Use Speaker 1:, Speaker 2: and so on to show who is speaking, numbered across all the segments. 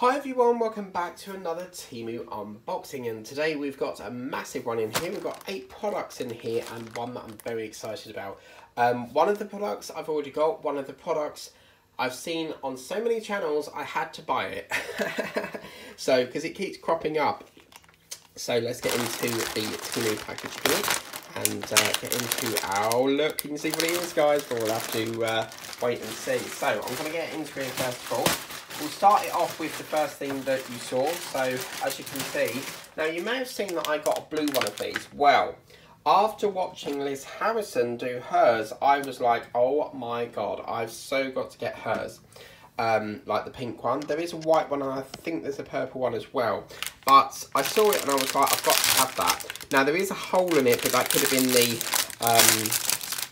Speaker 1: Hi everyone, welcome back to another Temu unboxing, and today we've got a massive one in here. We've got 8 products in here and one that I'm very excited about. One of the products I've already got, one of the products I've seen on so many channels I had to buy it. So, because it keeps cropping up. So let's get into the Temu package here and get into our look. You can see what it is, guys, but we'll have to wait and see. So I'm going to get into it first of all. We'll start it off with the first thing that you saw. So, as you can see, now you may have seen that I got a blue one of these. Well, after watching Liz Harrison do hers, I was like, oh my god, I've so got to get hers. Like the pink one. There is a white one and I think there's a purple one as well. But I saw it and I was like, I've got to have that. Now, there is a hole in it, but that could have been the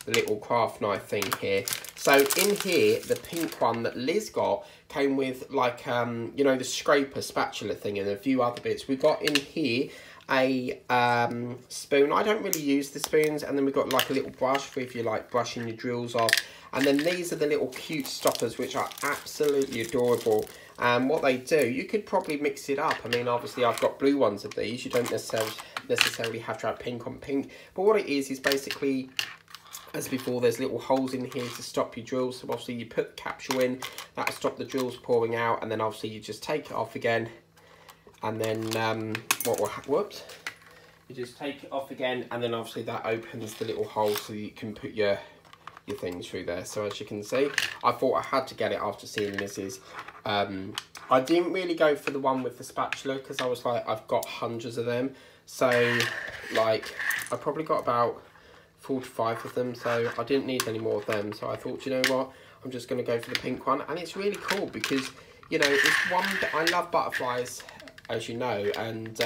Speaker 1: little craft knife thing here. So in here, the pink one that Liz got came with like, you know, the scraper spatula thing and a few other bits. We got in here a spoon. I don't really use the spoons. And then we got like a little brush for if you like brushing your drills off. And then these are the little cute stoppers, which are absolutely adorable. And what they do, you could probably mix it up. I mean, obviously I've got blue ones of these. You don't necessarily have to have pink on pink. But what it is basically, as before, there's little holes in here to stop your drills. So obviously you put the capsule in, that'll stop the drills pouring out, and then obviously you just take it off again. And then whoops, you just take it off again, and then obviously that opens the little hole so you can put your things through there. So as you can see, I thought I had to get it after seeing Mrs. I didn't really go for the one with the spatula because I was like, I've got hundreds of them. So like, I probably got about 4 to 5 of them, so I didn't need any more of them. So I thought, you know what, I'm just going to go for the pink one. And it's really cool because, you know, it's one that I love butterflies, as you know, and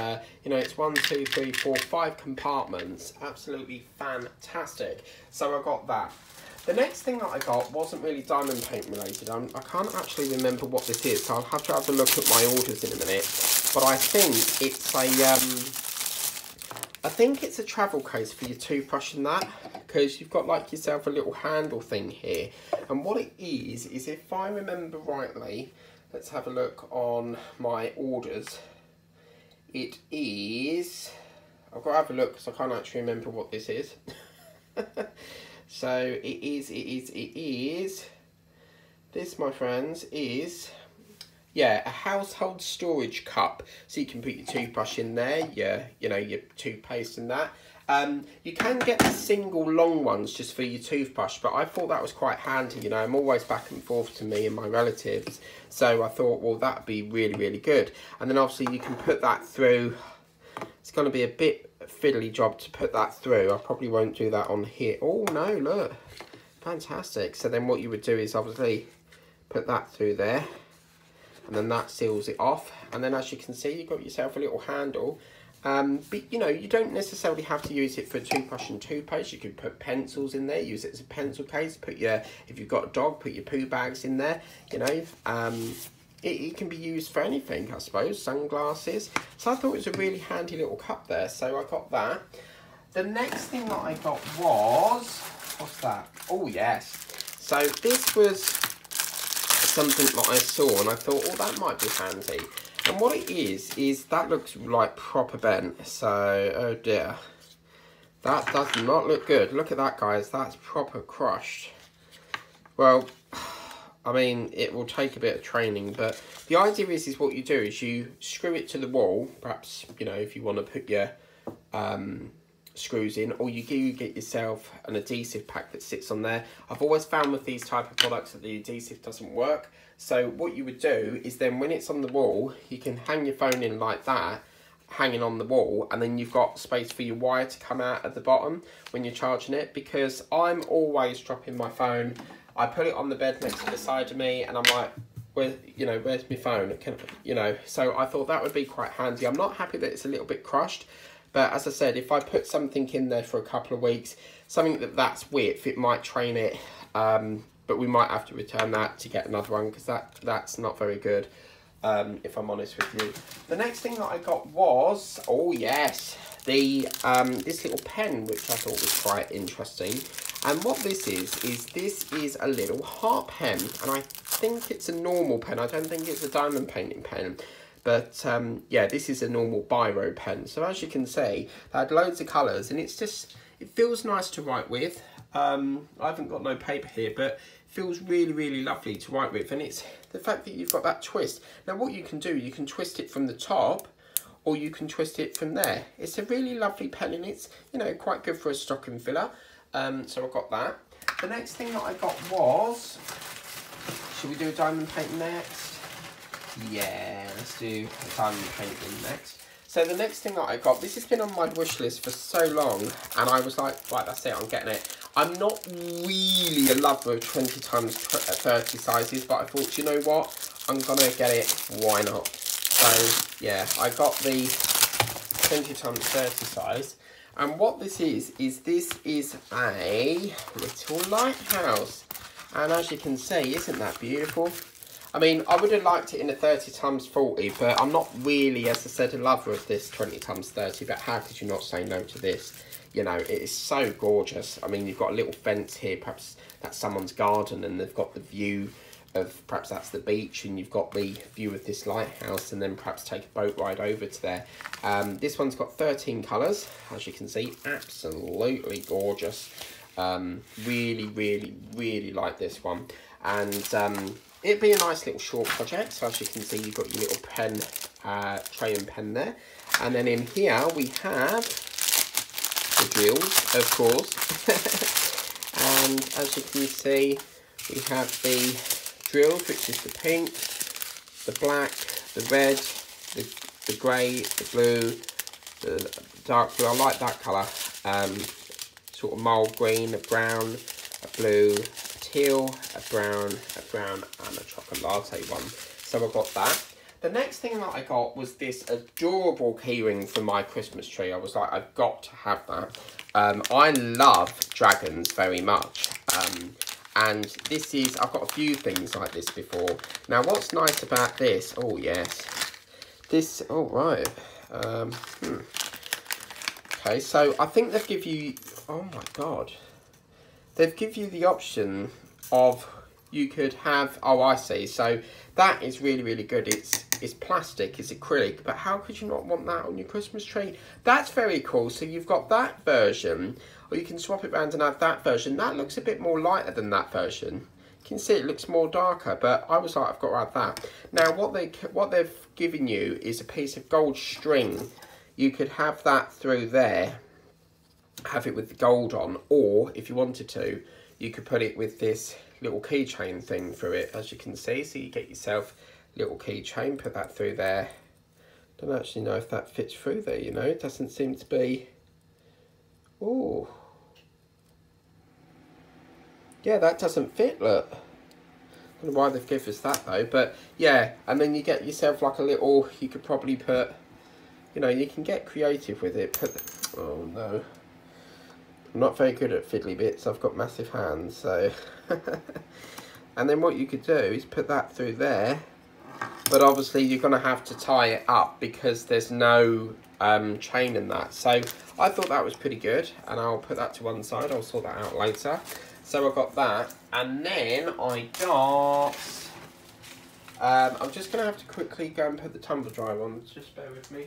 Speaker 1: you know, it's 1, 2, 3, 4, 5 compartments. Absolutely fantastic. So I got that. The next thing that I got wasn't really diamond paint related. I can't actually remember what this is, so I'll have to have a look at my orders in a minute. But I think it's a travel case for your toothbrush and that, because you've got like yourself a little handle thing here. And what it is if I remember rightly, let's have a look on my orders. It is, I've got to have a look because I can't actually remember what this is. So it is, this, my friends, is, yeah, a household storage cup. So you can put your toothbrush in there, you know, your toothpaste and that. You can get the single long ones just for your toothbrush, but I thought that was quite handy. You know, I'm always back and forth to me and my relatives. So I thought, well, that'd be really, really good. And then obviously you can put that through. It's going to be a bit fiddly job to put that through. I probably won't do that on here. Oh no, look, fantastic. So then what you would do is obviously put that through there, and then that seals it off. And then as you can see, you've got yourself a little handle. But you know, you don't necessarily have to use it for toothbrush and toothpaste. You could put pencils in there, use it as a pencil case, put your, if you've got a dog, put your poo bags in there, you know. It can be used for anything, I suppose, sunglasses. So I thought it was a really handy little cup there, so I got that. The next thing that I got was, what's that? Oh yes. So this was something that I saw and I thought, oh, that might be handy. And what it is that looks like proper bent. So, oh dear. That does not look good. Look at that, guys. That's proper crushed. Well, I mean, it will take a bit of training, but the idea is what you do is you screw it to the wall. Perhaps, you know, if you want to put your screws in, or you get yourself an adhesive pack that sits on there. I've always found with these type of products that the adhesive doesn't work. So what you would do is then when it's on the wall, you can hang your phone in like that, hanging on the wall, and then you've got space for your wire to come out at the bottom when you're charging it, because I'm always dropping my phone. I put it on the bed next to the side of me and I'm like, where's my phone? You know, so I thought that would be quite handy. I'm not happy that it's a little bit crushed, but as I said, if I put something in there for a couple of weeks, something that's width, it might train it, but we might have to return that to get another one because that's not very good, if I'm honest with you. The next thing that I got was, oh yes, this little pen, which I thought was quite interesting. And what this is this is a little heart pen, and I think it's a normal pen. I don't think it's a diamond painting pen. But yeah, this is a normal biro pen. So as you can see, they had loads of colours, and it's just, it feels nice to write with. I haven't got no paper here, but it feels really, really lovely to write with. And it's the fact that you've got that twist. Now what you can do, you can twist it from the top, or you can twist it from there. It's a really lovely pen, and it's, you know, quite good for a stocking filler. So I got that. The next thing that I got was, should we do a diamond painting next? Yeah, let's do a diamond painting next. So the next thing that I got, this has been on my wish list for so long, and I was like, right, that's it, I'm getting it. I'm not really a lover of 20 times 30 sizes, but I thought, you know what, I'm gonna get it, why not? So yeah, I got the 20 times 30 size. And what this is this is a little lighthouse. And as you can see, isn't that beautiful? I mean, I would have liked it in a 30 times 40, but I'm not really, as I said, a lover of this 20 times 30, but how could you not say no to this? You know, it is so gorgeous. I mean, you've got a little fence here, perhaps that's someone's garden, and they've got the view of, perhaps that's the beach, and you've got the view of this lighthouse, and then perhaps take a boat ride over to there. This one's got 13 colours, as you can see, absolutely gorgeous. Really, really, really like this one. And it'd be a nice little short project. So as you can see, you've got your little pen, tray and pen there. And then in here we have the drills, of course. And as you can see, we have the drills, which is the pink, the black, the red, the grey, the blue, the dark blue. I like that colour. Sort of mild green, a brown, a blue, a teal, a brown, and a chocolate latte one. So I got that. The next thing that I got was this adorable keyring for my Christmas tree. I was like, I've got to have that. I love dragons very much. And this is, I've got a few things like this before. Now, what's nice about this, oh yes, this, oh right, okay, so I think they've give you, oh my God, they've give you the option of, you could have, oh I see, so that is really, really good. It's plastic, it's acrylic, but how could you not want that on your Christmas tree? That's very cool. So you've got that version, or you can swap it around and have that version. That looks a bit more lighter than that version. You can see it looks more darker, but I was like, I've got to have that. Now what they've given you is a piece of gold string. You could have that through there, have it with the gold on, or if you wanted to, you could put it with this little keychain thing through it, as you can see. So you get yourself a little keychain, put that through there. Don't actually know if that fits through there, you know, it doesn't seem to be. Oh, yeah, that doesn't fit, look. I don't know why they've given us that though, but yeah, and then you get yourself like a little, you could probably put, you know, you can get creative with it. Oh no, I'm not very good at fiddly bits, I've got massive hands, so. And then what you could do is put that through there, but obviously you're going to have to tie it up because there's no chain in that. So I thought that was pretty good, and I'll put that to one side, I'll sort that out later. So I got that, and then I got, I'm just going to have to quickly go and put the tumble dryer on, just bear with me.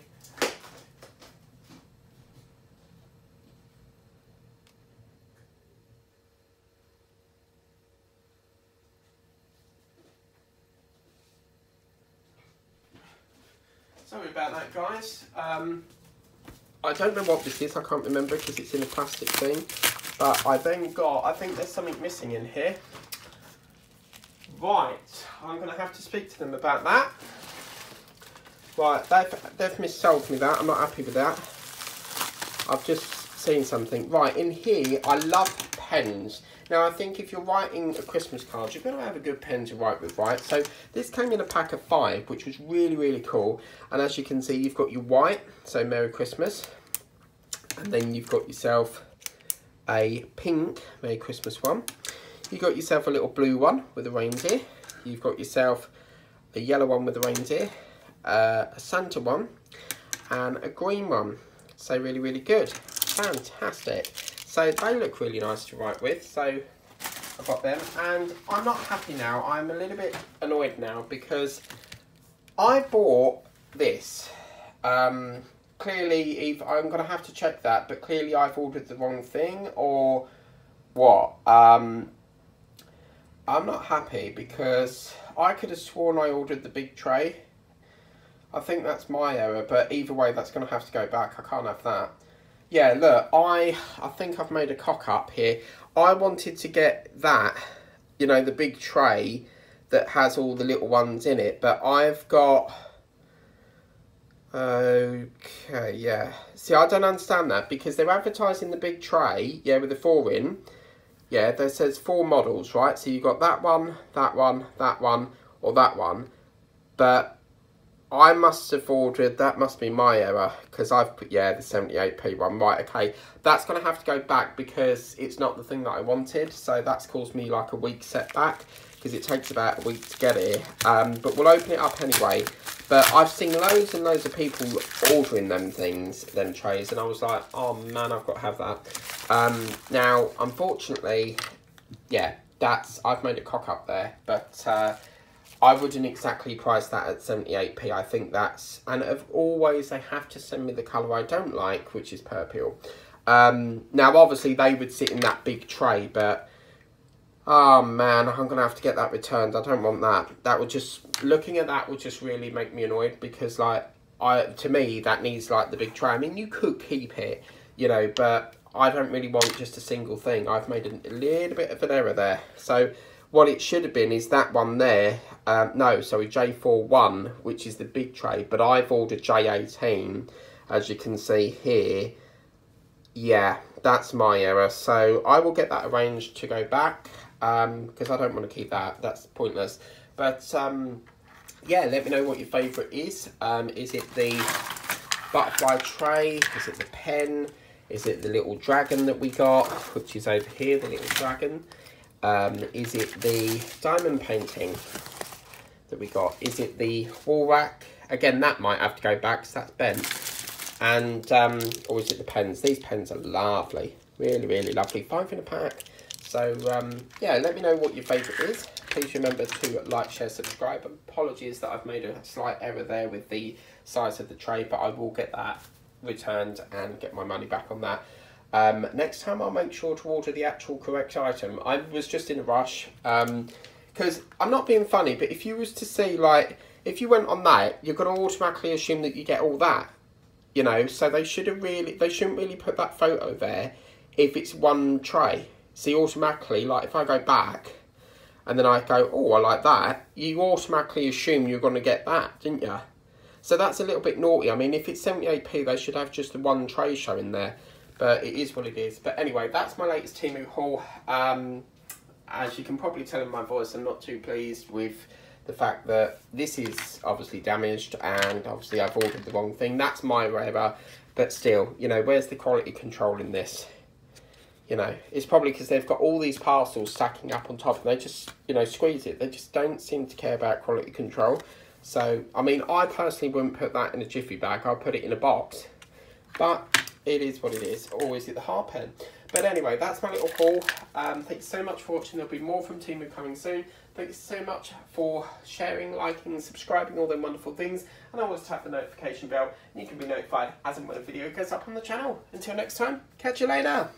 Speaker 1: Sorry about that, guys. I don't know what this is, I can't remember because it's in a plastic thing. But I then got, I think there's something missing in here. Right, I'm going to have to speak to them about that. Right, they've missold me that, I'm not happy with that. I've just seen something. Right, in here, I love pens. Now, I think if you're writing a Christmas card, you've got to have a good pen to write with, right? So this came in a pack of 5, which was really, really cool. And as you can see, you've got your white, so Merry Christmas. And then you've got yourself a pink Merry Christmas one. You've got yourself a little blue one with a reindeer. You've got yourself a yellow one with a reindeer, a Santa one, and a green one. So really, really good. Fantastic. So they look really nice to write with. So I've got them, and I'm not happy now. I'm a little bit annoyed now because I bought this. Clearly, either I'm going to have to check that, but clearly I've ordered the wrong thing, or what? I'm not happy because I could have sworn I ordered the big tray. I think that's my error, but either way, that's going to have to go back. I can't have that. Yeah, look, I think I've made a cock up here. I wanted to get that, you know, the big tray that has all the little ones in it, but I've got... Okay, yeah. See, I don't understand that because they're advertising the big tray, yeah, with the 4 in. Yeah, there says 4 models, right? So you've got that one, that one, that one, or that one. But I must have ordered, that must be my error, because I've put, yeah, the 78p one. Right, okay. That's going to have to go back because it's not the thing that I wanted. So that's caused me like a week setback because it takes about a week to get here. But we'll open it up anyway. But I've seen loads and loads of people ordering them things, them trays, and I was like, oh man, I've got to have that. Now, unfortunately, yeah, I've made a cock up there, but I wouldn't exactly price that at 78p. I think that's, and of always they have to send me the colour I don't like, which is purple. Now, obviously, they would sit in that big tray, but oh man, I'm going to have to get that returned. I don't want that. That would just, looking at that would just really make me annoyed because, like, to me, that needs, like, the big tray. I mean, you could keep it, you know, but I don't really want just a single thing. I've made a little bit of an error there. So what it should have been is that one there. No, sorry, J41, which is the big tray, but I've ordered J18, as you can see here. Yeah, that's my error. So I will get that arranged to go back. Because I don't want to keep that. That's pointless. But, yeah, let me know what your favourite is. Is it the butterfly tray? Is it the pen? Is it the little dragon that we got, which is over here, the little dragon? Is it the diamond painting that we got? Is it the wall rack? Again, that might have to go back because that's bent. And, or is it the pens? These pens are lovely. Really, really lovely. 5 in a pack. So, yeah, let me know what your favourite is. Please remember to like, share, subscribe. Apologies that I've made a slight error there with the size of the tray, but I will get that returned and get my money back on that. Next time I'll make sure to order the actual correct item. I was just in a rush, because I'm not being funny, but if you was to see, like, if you went on that, you're going to automatically assume that you get all that, you know, so they shouldn't really put that photo there if it's one tray. See, automatically, like, if I go back and then I go, oh, I like that, you automatically assume you're going to get that, didn't you? So that's a little bit naughty. I mean, if it's 78p, they should have just the one tray showing there. But it is what it is. But anyway, that's my latest Temu haul. As you can probably tell in my voice, I'm not too pleased with the fact that this is obviously damaged. And obviously, I've ordered the wrong thing. That's my error. But still, you know, where's the quality control in this? You know, it's probably because they've got all these parcels stacking up on top and they just, you know, squeeze it. They just don't seem to care about quality control. So, I mean, I personally wouldn't put that in a jiffy bag. I'll put it in a box. But it is what it is. Always hit the hard pen. But anyway, that's my little haul. Thank you so much for watching. There'll be more from Temu coming soon. Thank you so much for sharing, liking, subscribing, all them wonderful things. And always tap the notification bell and you can be notified as and when a video goes up on the channel. Until next time, catch you later.